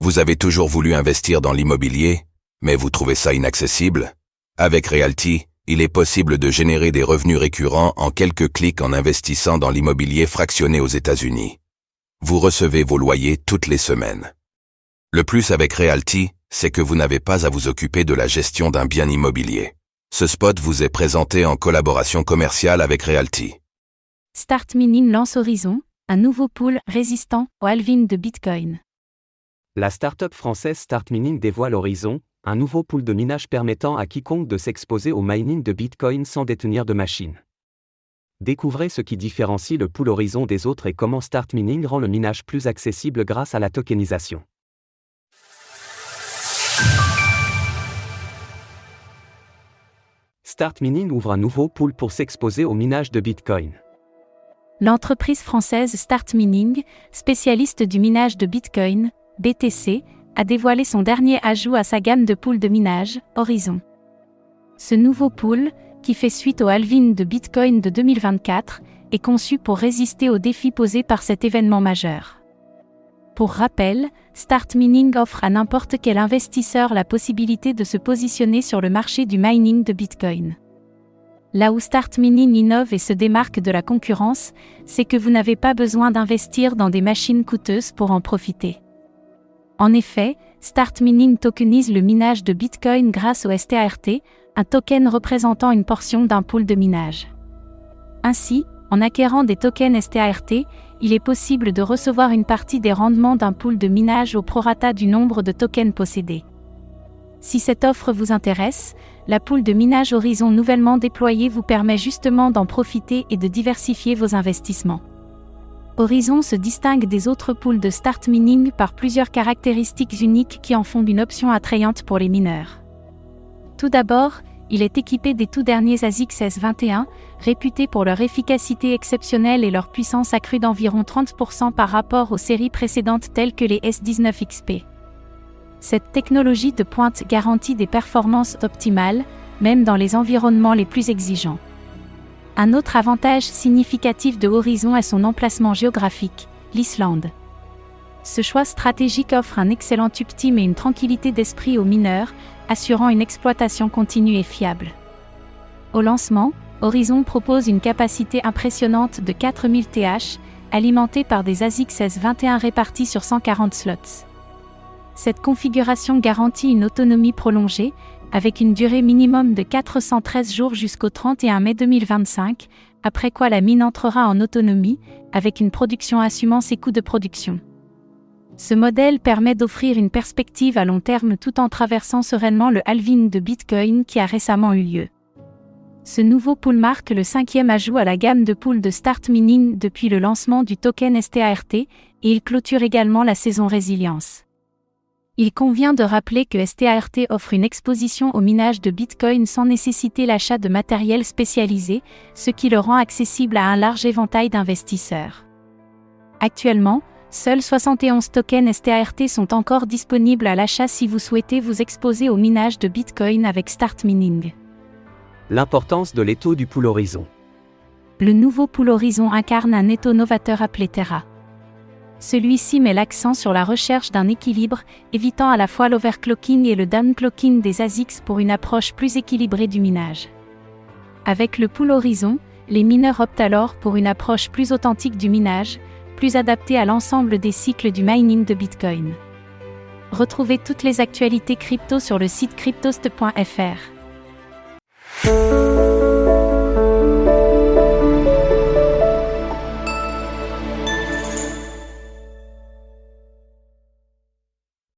Vous avez toujours voulu investir dans l'immobilier, mais vous trouvez ça inaccessible? Avec Realty, il est possible de générer des revenus récurrents en quelques clics en investissant dans l'immobilier fractionné aux États-Unis. Vous recevez vos loyers toutes les semaines. Le plus avec Realty, c'est que vous n'avez pas à vous occuper de la gestion d'un bien immobilier. Ce spot vous est présenté en collaboration commerciale avec Realty. Start Mining lance Horizon, un nouveau pool résistant au halving de Bitcoin. La start-up française Start Mining dévoile Horizon, un nouveau pool de minage permettant à quiconque de s'exposer au mining de Bitcoin sans détenir de machine. Découvrez ce qui différencie le pool Horizon des autres et comment Start Mining rend le minage plus accessible grâce à la tokenisation. Start Mining ouvre un nouveau pool pour s'exposer au minage de Bitcoin. L'entreprise française Start Mining, spécialiste du minage de Bitcoin, BTC, a dévoilé son dernier ajout à sa gamme de pools de minage, Horizon. Ce nouveau pool, qui fait suite au halving de Bitcoin de 2024, est conçu pour résister aux défis posés par cet événement majeur. Pour rappel, Start Mining offre à n'importe quel investisseur la possibilité de se positionner sur le marché du mining de Bitcoin. Là où Start Mining innove et se démarque de la concurrence, c'est que vous n'avez pas besoin d'investir dans des machines coûteuses pour en profiter. En effet, Start Mining tokenise le minage de Bitcoin grâce au START, un token représentant une portion d'un pool de minage. Ainsi, en acquérant des tokens START, il est possible de recevoir une partie des rendements d'un pool de minage au prorata du nombre de tokens possédés. Si cette offre vous intéresse, la pool de minage Horizon nouvellement déployée vous permet justement d'en profiter et de diversifier vos investissements. Horizon se distingue des autres pools de Start Mining par plusieurs caractéristiques uniques qui en font une option attrayante pour les mineurs. Tout d'abord, il est équipé des tout derniers ASIC S21, réputés pour leur efficacité exceptionnelle et leur puissance accrue d'environ 30% par rapport aux séries précédentes telles que les S19 XP. Cette technologie de pointe garantit des performances optimales, même dans les environnements les plus exigeants. Un autre avantage significatif de Horizon est son emplacement géographique, l'Islande. Ce choix stratégique offre un excellent uptime et une tranquillité d'esprit aux mineurs, assurant une exploitation continue et fiable. Au lancement, Horizon propose une capacité impressionnante de 4000 TH, alimentée par des ASIC S21 répartis sur 140 slots. Cette configuration garantit une autonomie prolongée, avec une durée minimum de 413 jours jusqu'au 31 mai 2025, après quoi la mine entrera en autonomie, avec une production assumant ses coûts de production. Ce modèle permet d'offrir une perspective à long terme tout en traversant sereinement le halving de Bitcoin qui a récemment eu lieu. Ce nouveau pool marque le 5e ajout à la gamme de pools de Start Mining depuis le lancement du token START, et il clôture également la saison résilience. Il convient de rappeler que START offre une exposition au minage de Bitcoin sans nécessiter l'achat de matériel spécialisé, ce qui le rend accessible à un large éventail d'investisseurs. Actuellement, seuls 71 tokens START sont encore disponibles à l'achat si vous souhaitez vous exposer au minage de Bitcoin avec Start Mining. L'importance de l'étau du pool Horizon. Le nouveau pool Horizon incarne un étau novateur appelé Terra. Celui-ci met l'accent sur la recherche d'un équilibre, évitant à la fois l'overclocking et le downclocking des ASICs pour une approche plus équilibrée du minage. Avec le pool Horizon, les mineurs optent alors pour une approche plus authentique du minage, plus adaptée à l'ensemble des cycles du mining de Bitcoin. Retrouvez toutes les actualités crypto sur le site cryptost.fr.